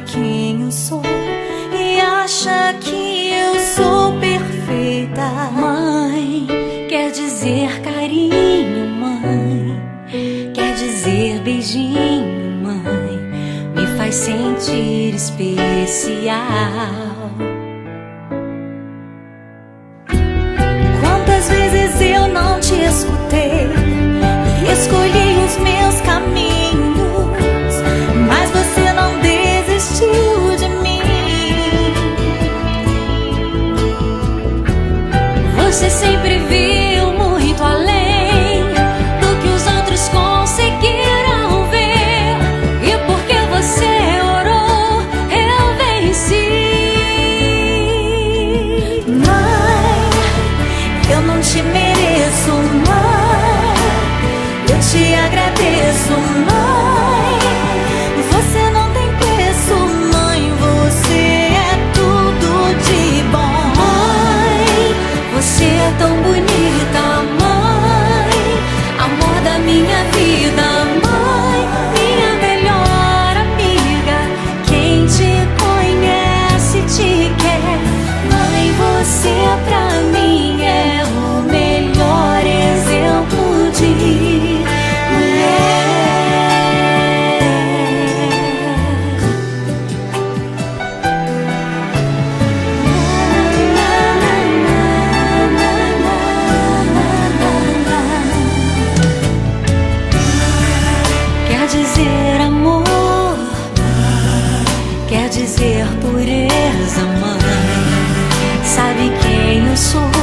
quem eu sou e acha que eu sou perfeita. Mãe quer dizer carinho, mãe quer dizer beijinho, mãe me faz sentir especial. Quantas vezes eu não te escutei e escolhi os meus caminhos, mas você não desistiu de mim. Você sempre viu muito além do que os outros conseguiram ver, e porque você orou, eu venci. Mãe, eu não te mereço, mãe, eu te agradeço, mãe. Você não tem preço, mãe, você é tudo de bom. Mãe, você é tão bonita, mãe, amor da minha vida, mãe, minha melhor amiga. Quem te conhece te quer, mãe, você pra mim é o melhor exemplo de mulher. Quer dizer amor, quer dizer pureza, mãe, sabe quem eu sou